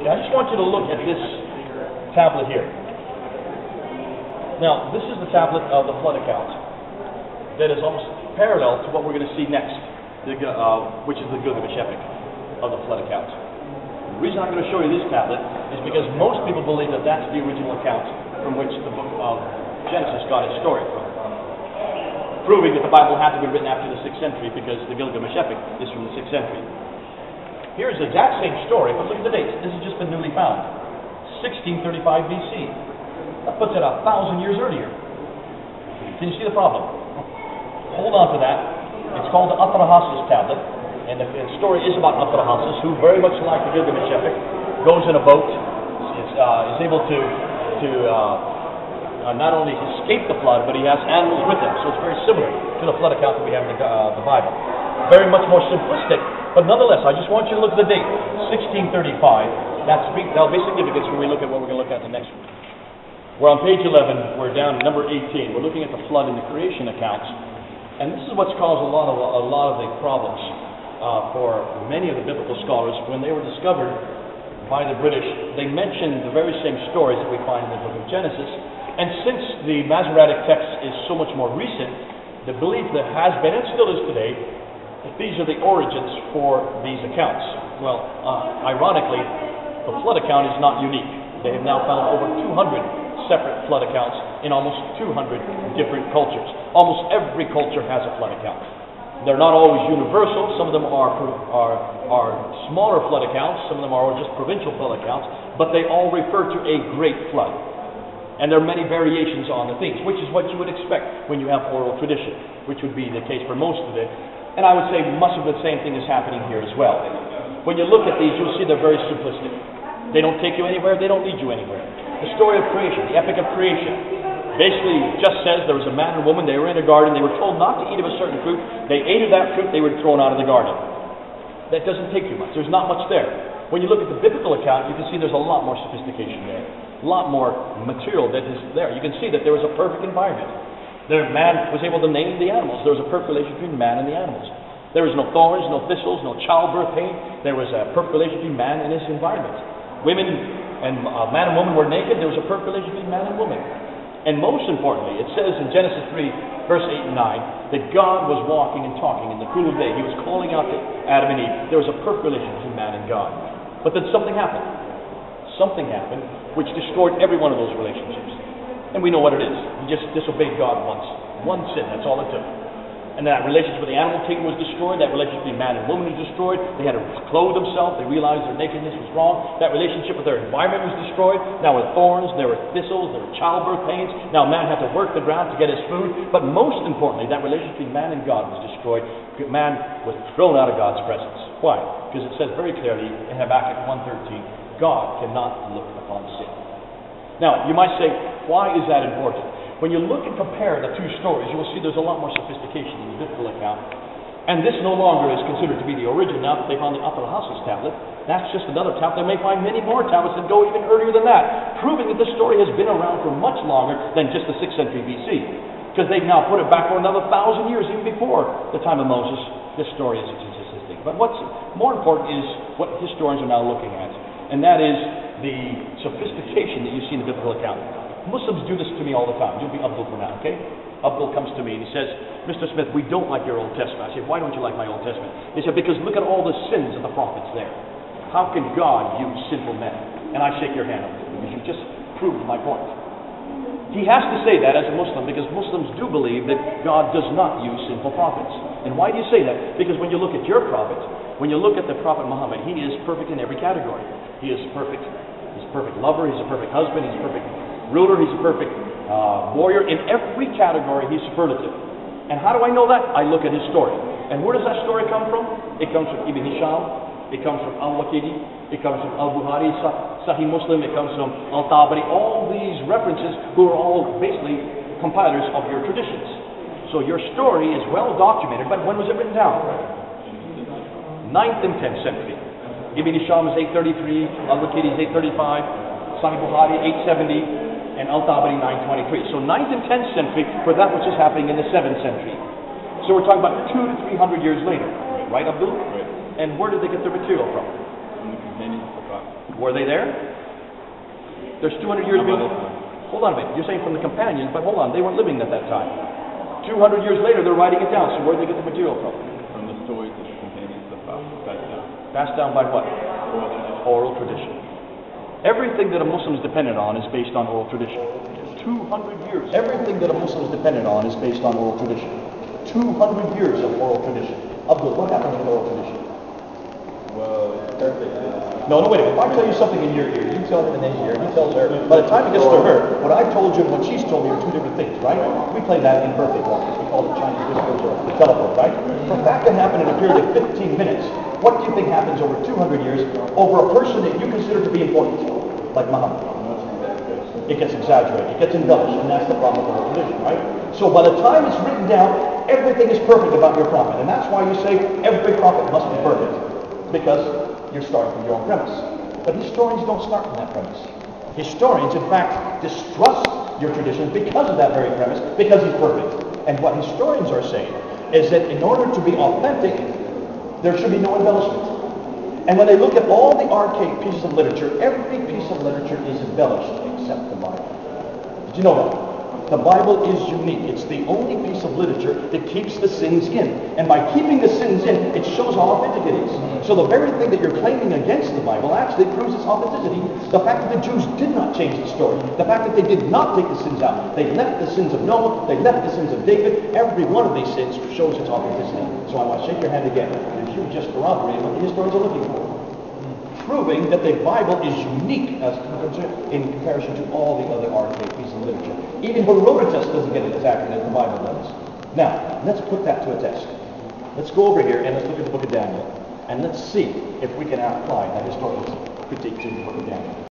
I just want you to look at this tablet here. Now, this is the tablet of the flood account that is almost parallel to what we're going to see next, which is the Gilgamesh Epic of the flood account. The reason I'm going to show you this tablet is because most people believe that that's the original account from which the book of Genesis got its story from, proving that the Bible had to be written after the 6th century because the Gilgamesh Epic is from the 6th century. Here's the exact same story, but look at the dates. This has just been newly found. 1635 BC. That puts it 1,000 years earlier. Can you see the problem? Hold on to that. It's called the Atrahasis tablet, and the story is about Atrahasis, who very much like the Gilgamesh Epic, goes in a boat, is able to not only escape the flood, but he has animals with him. So it's very similar to the flood account that we have in the Bible. Very much more simplistic, but nonetheless, I just want you to look at the date, 1635. That'll be significant when we look at what we're going to look at the next one. We're on page 11. We're down to number 18. We're looking at the flood and the creation accounts, and this is what's caused a lot of the problems for many of the biblical scholars when they were discovered by the British. They mentioned the very same stories that we find in the book of Genesis, and since the Masoretic text is so much more recent, the belief that has been and still is today that these are the origins for these accounts. Well, ironically, the flood account is not unique. They have now found over 200 separate flood accounts in almost 200 different cultures. Almost every culture has a flood account. They're not always universal. Some of them are smaller flood accounts. Some of them are just provincial flood accounts. But they all refer to a great flood. And there are many variations on the themes, which is what you would expect when you have oral tradition, which would be the case for most of it. And I would say much of the same thing is happening here as well. When you look at these, you'll see they're very simplistic. They don't take you anywhere. They don't lead you anywhere. The story of creation, the epic of creation, basically just says there was a man and woman. They were in a garden. They were told not to eat of a certain fruit. They ate of that fruit. They were thrown out of the garden. That doesn't take you much. There's not much there. When you look at the biblical account, you can see there's a lot more sophistication there. A lot more material that is there. You can see that there was a perfect environment. Man was able to name the animals. There was a perfect relation between man and the animals. There was no thorns, no thistles, no childbirth pain. There was a perfect relation between man and his environment. Women and man and woman were naked. There was a perfect relation between man and woman. And most importantly, it says in Genesis 3, verse 8 and 9, that God was walking and talking in the cool of the day. He was calling out to Adam and Eve. There was a perfect relation between man and God. But then something happened. Something happened which destroyed every one of those relationships. And we know what it is. He just disobeyed God once. One sin, that's all it took. And that relationship with the animal kingdom was destroyed. That relationship between man and woman was destroyed. They had to clothe themselves. They realized their nakedness was wrong. That relationship with their environment was destroyed. Now with thorns, there were thistles, there were childbirth pains. Now man had to work the ground to get his food. But most importantly, that relationship between man and God was destroyed. Man was thrown out of God's presence. Why? Because it says very clearly in Habakkuk 1:13, God cannot look upon sin. Now, you might say, why is that important? When you look and compare the two stories, you will see there's a lot more sophistication in the biblical account. And this no longer is considered to be the origin. Now that they found the Atrahasis tablet, that's just another tablet. They may find many more tablets that go even earlier than that, proving that this story has been around for much longer than just the 6th century BC. Because they've now put it back for another 1,000 years, even before the time of Moses. This story is existing. But what's more important is what historians are now looking at, and that is the sophistication that you see in the biblical account. Muslims do this to me all the time. You'll be Abdul for now, okay? Abdul comes to me and he says, Mr. Smith, we don't like your Old Testament. I say, why don't you like my Old Testament? He said, because look at all the sins of the prophets there. How can God use sinful men? And I shake your hand, because you just proved my point. He has to say that as a Muslim, because Muslims do believe that God does not use sinful prophets. And why do you say that? Because when you look at your prophet, when you look at the Prophet Muhammad, he is perfect in every category. He is perfect. He's a perfect lover. He's a perfect husband. He's a perfect ruler. He's a perfect warrior. In every category, he's superlative. And how do I know that? I look at his story. And where does that story come from? It comes from Ibn Hisham. It comes from Al-Waqidi. It comes from Al-Bukhari, Sahih Muslim. It comes from Al-Tabari. All these references who are all basically compilers of your traditions. So your story is well documented, but when was it written down? 9th and 10th century. Ibn Hisham is 833, Al-Waqidi is 835, Sahih Bukhari 870, and Al-Tabari 923. So 9th and 10th century for that which is happening in the 7th century. So we're talking about 200 to 300 years later, right, Abdul? Right. And where did they get their material from? companions of the prophet. Were they there? There's 200 years being... Hold on a minute. You're saying from the companions, but hold on, they weren't living at that time. 200 years later, they're writing it down. So where did they get the material from? From the stories of the companions of the prophet passed down. Passed down by what? Oral tradition. Oral tradition. Everything that a Muslim is dependent on is based on oral tradition. 200 years. Everything that a Muslim is dependent on is based on oral tradition. 200 years of oral tradition. Abdul, what happened with oral tradition? Well, it's perfect. No, wait a minute. If I tell you something in your ear, you tell him in his ear, he tells her. By the time it gets to her, what I told you and what she's told me are two different things, right? We play that in perfect language. We call it Chinese whispers or the telephone, right? For that to happen in a period of 15 minutes, what do you think happens over 200 years over a person that you consider to be important, like Muhammad? It gets exaggerated, it gets embellished, and that's the problem with oral tradition, right? So by the time it's written down, everything is perfect about your prophet, and that's why you say every prophet must be perfect, because you're starting from your own premise. But historians don't start from that premise. Historians, in fact, distrust your tradition because of that very premise, because he's perfect. And what historians are saying is that in order to be authentic, there should be no embellishment. And when they look at all the archaic pieces of literature, every piece of literature is embellished except the Bible. Did you know that? The Bible is unique. It's the only piece of literature that keeps the sins in. And by keeping the sins in, it shows how authentic it is. So the very thing that you're claiming against the Bible actually proves its authenticity. The fact that the Jews did not change the story. The fact that they did not take the sins out. They left the sins of Noah. They left the sins of David. Every one of these sins shows its authenticity. So I want to shake your hand again. Because you just corroborated what the historians are looking for. Proving that the Bible is unique as in comparison to all the other archaic pieces of literature. Even Herodotus doesn't get it as accurate as the Bible does. Now, let's put that to a test. Let's go over here and let's look at the book of Daniel. And let's see if we can apply that historical critique to the book of Daniel.